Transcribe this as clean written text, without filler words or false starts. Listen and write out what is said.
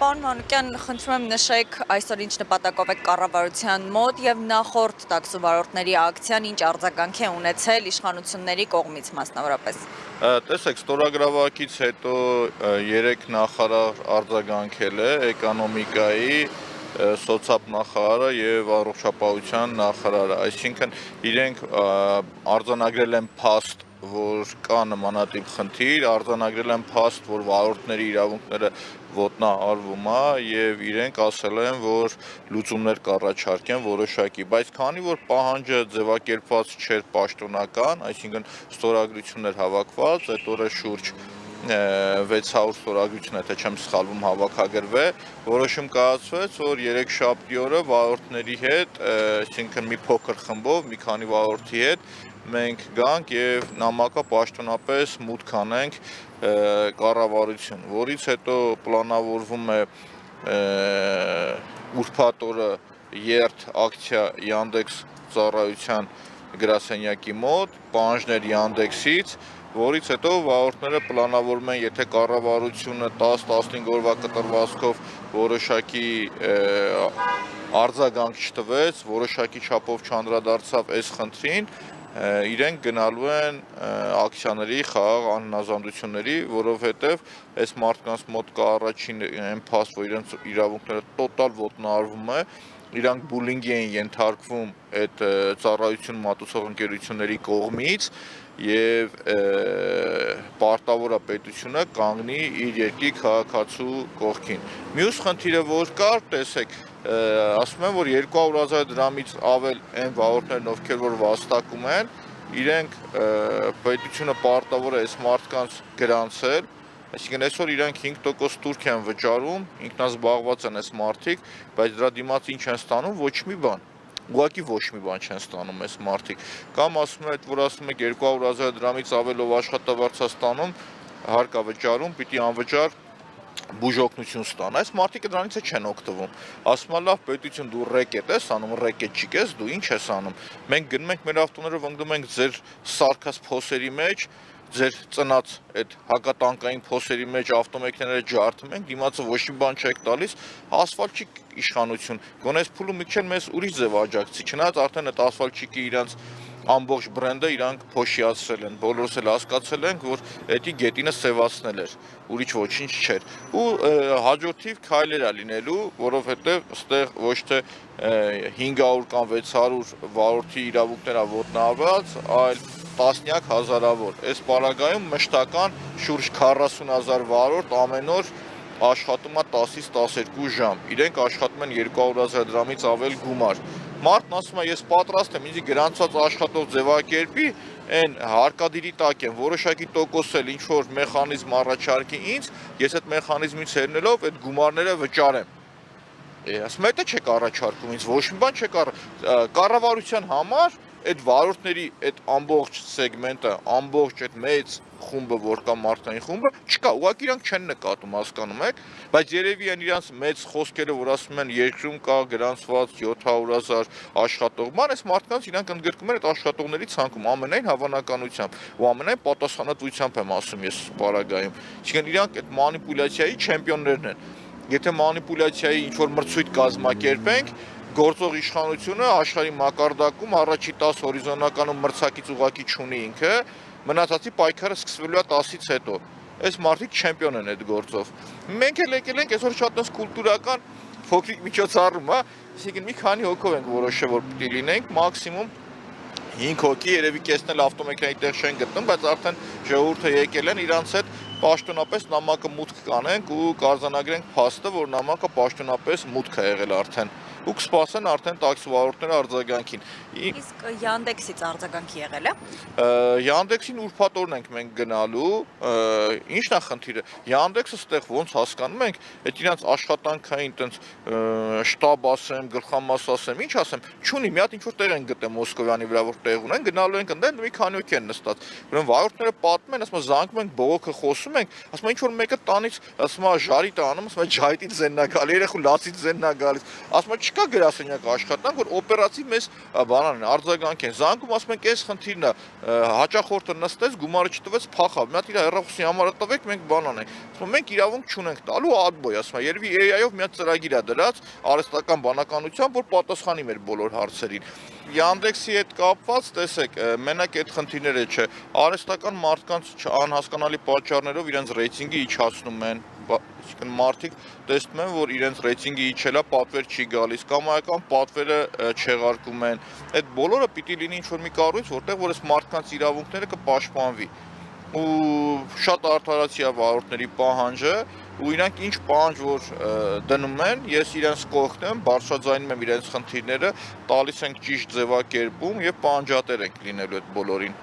Պարոն Մանուկյան, խնդրում եմ նշեք այսօր ինչ նպատակով եք կառավարության մոտ եւ նախորդ տաքսովարորդների ակցիան ինչ արձագանք է ունեցել իշխանությունների կողմից մասնավորապես։ Տեսեք, ստորագրավակից հետո 3 նախարար արձագանքել է էկոնոմիկայի, սոցիալ եւ առողջապահության նախարարը, այսինքն իրենք արձանագրել են փաստ, որ կա նմանատիպ խնդիր, արձանագրել են փաստ, որ վարորդների իրավունքները ոտնահարվում է եւ իրենք ասել են, որ լուծումներ կառաջարկեն որոշակի, բայց քանի որ պահանջը ձևակերպված չէր պաշտոնական, այսինքն ստորագրություններ հավաքված, այդ օրը շուրջ 600 ստորագրություն, եթե չեմ սխալվում, հավաքագրվել, որոշում կայացվեց, որ երեքշաբթի օրը վարորդների հետ, այսինքն մի փոքր խմբով, մի քանի վարորդի հետ մենք գանք եւ նամակը պաշտոնապես մուտք անենք կառավարություն, որից հետո պլանավորվում է ուրբաթ օրը երթ ակցիա Yandex ծառայության գրասենյակի մոտ, պահանջներ Yandex-ից, որից հետո վարորդները պլանավորում են, եթե կառավարությունը 10-15 օրվա կտրվածքով որոշակի արձագանք չտվեց, որոշակի չափով չանդրադարձավ այս խնդրին, իրենք գնալու են ակցիաների, խաղաղ անհնազանդությունների, որովհետև այս մարդկանց մոտ կա առաջին այն փաստ, որ իրենց իրավունքները տոտալ ոտնահարվում է, իրանք բուլինգի են ենթարկվում այդ ծառայություն մատուցող ընկերությունների կողմից եւ պարտավոր է պետությունը կանգնի իր երկրի քաղաքացու կողքին։ Մյուս խնդիրը որ կար, տեսեք, ասում են, որ 200,000 դրամից ավել այն վարորդներն, ովքեր որ վաստակում են, իրենք պետությունը պարտավոր է այս մարդկանց գրանցել, այսինքն այսօր իրանք 5% турք են վճարում, ինքնազբաղված են այս մարդիկ, բայց դրա դիմաց ինչ են ստանում, ոչ մի բան։ Ուղղակի ոչ մի բան չեն ստանում այս մարդիկ։ Կամ ասում են, որ ասում եք 200,000 դրամից ավելով աշխատավարձ է ստանում, հարկ է վճարում, պիտի անվճար բուժօգնություն ստան։ Այս մարդիկը դրանից չեն օգտվում։ Ասում են, լավ, պետություն դու ռեկետ ես անում, ռեկետ չկես, դու ինչ ես անում։ Մենք գնում ենք մեր ավտոներով ընկնում ենք ձեր սարքած փոսերի մեջ, ձեր ծնած այդ հակատանկային փոսերի մեջ ավտոմեքենաները ջարդում ենք, դիմացը ոչ մի բան չեք տալիս, ասֆալտչիկ իշխանություն։ Գոնե այս փուլում մի քիչ մեզ ուրիշ ձև աջակցի, չնայած արդեն այդ ասֆալտչիկի իրանց ամբողջ բրենդը իրանք փոշիացրել են, բոլորս էլ հասկացել ենք, որ էդի գետինը սևացնել էր, ուրիշ ոչինչ չէր։ Ու հաջորդիվ քայլեր է լինելու, որովհետև այստեղ ոչ թե 500 կամ 600 վարորդի իրավունքները ոտնահարված, այլ տասնյակ հազարավոր։ Այս պարագայում մշտական շուրջ 40,000 վարորդ ամեն օր աշխատում է 10-ից 12 ժամ։ Իրենք աշխատում են 200,000 դրամից ավել գումար։ Մարդն ասում է, ես պատրաստ եմ ինձ գրանցված աշխատող ձևակերպի, այն հարկադիրի տակ եմ, որոշակի տոկոսել ինչ որ մեխանիզմ առաջարկի ինձ, ես այդ մեխանիզմից ելնելով այդ գումարները վճարեմ։ Ասում եմ, դա չեք առաջարկում ինձ, ոչ մի բան չեք կառավարության համար այդ վարորդների այդ ամբողջ սեգմենտը, ամբողջ այդ մեծ խումբը, որ կա մարդկային խումբը, չկա, ուղղակի իրանք չեն նկատում, հասկանում եք, բայց երևի են իրանց մեծ խոսքերը, որ ասում են երկրում կա գրանցված 700,000 աշխատող, ման այս մարդկանց իրանք ընդգրկում են այդ աշխատողների ցանկում, ամենայն հավանականությամբ, ու ամենայն պատասխանատվությամբ եմ ասում ես պարագայում, այսինքն իրանք այդ մանիպուլյացիայի չեմպիոններն են, եթե մանիպուլյացիայի ինչ-որ մրցույթ կազմակերպենք, գործող իշխանությունը աշխարհի մակարդակում առաջի 10 հորիզոնականում մրցակից ուղակի չունի ինքը, մնացածի պայքարը սկսվելու է 10-ից հետո։ Այս մարդիկ չեմպիոն են այդ գործով։ Մենք էլ եկել ենք այսօր շատ այս կուլտուրական փոքրիկ միջոցառում, հա, այսինքն մի քանի հոգով ենք որոշել, որ պիտի լինենք, մաքսիմում 5 հոգի, երևի կեսն էլ ավտոմեքենայի տեղ չեն գտնում, բայց արդեն ժողովուրդը եկել են, իրանց հետ պաշտոնապես նամակը մուտք կանենք ու կարձանագրենք փաստը, որ նամակը պաշտոնապես մուտք է եղել արդեն։ Ու կսպասեն արդեն տաքսիվարորդները արձագանքին։ Իսկ Yandex-ից արձագանքի եղել է։ Yandex-ին ուրբաթ օրն ենք մենք գնալու, ի՞նչն է խնդիրը։ Yandex-ը ստեղ ոնց հասկանում ենք, այդ իրանց աշխատանքային տենց շտաբ ասեմ, գլխամաս ասեմ, ինչ ասեմ, չունի, մի հատ ինչ-որ տեղ են գտել Մոսկովյանի վրա, որ տեղ ունեն, գնալու ենք ընդեն, մի քանի հոգի են նստած։ Ուրեմն վարորդները պատմում են, ասում են զանգում ենք բողոքը խոսում ենք, ասում են ինչ որ մեկը տանից, ասում է ժարիտ է անում, ասում է ջայտից զեննա գալի, երեխու լացից զեննա գալիս, ասում է Չկա գրասենյակ աշխատանք, որ օպերատիվ մեզ բանան արձագանք են։ Զանգում ասում ենք, այս խնդիրն է, հաճախորդը նստեց, գումարը չտվեց, փախավ։ Մի հատ իր հեռախոսի համարը տվեք, մենք բանան ենք։ Ասում մենք իրավունք չունենք տալու ադբոյ, ասում եմ, երևի AI-ով մի հատ ծրագիր է դրած արհեստական բանականությամբ, որ պատասխանի մեր բոլոր հարցերին։ Yandex-ի հետ կապված, տեսեք, մենակ այդ խնդիրները չէ, արհեստական մարդկանց անհասկանալի պատճառներով իրենց ռեյտինգը իջացնում են, այսինքն մարդիկ տեսնում են, որ իրենց ռեյտինգը իջել է, պատվեր չի գալիս, կամայական պատվերը չեղարկում են, այդ բոլորը պիտի լինի ինչ-որ մի կառույց, որտեղ որ այս մարդկանց իրավունքները կպաշտպանվի, ու շատ արդարացի է վարորդների պահանջը, ու իրանք ինչ պահանջ որ դնում են, ես իրենց կողքն եմ, բարձրաձայնում եմ իրենց խնդիրները, տալիս ենք ճիշտ ձևակերպում եւ պահանջատեր ենք լինելու այդ բոլորին։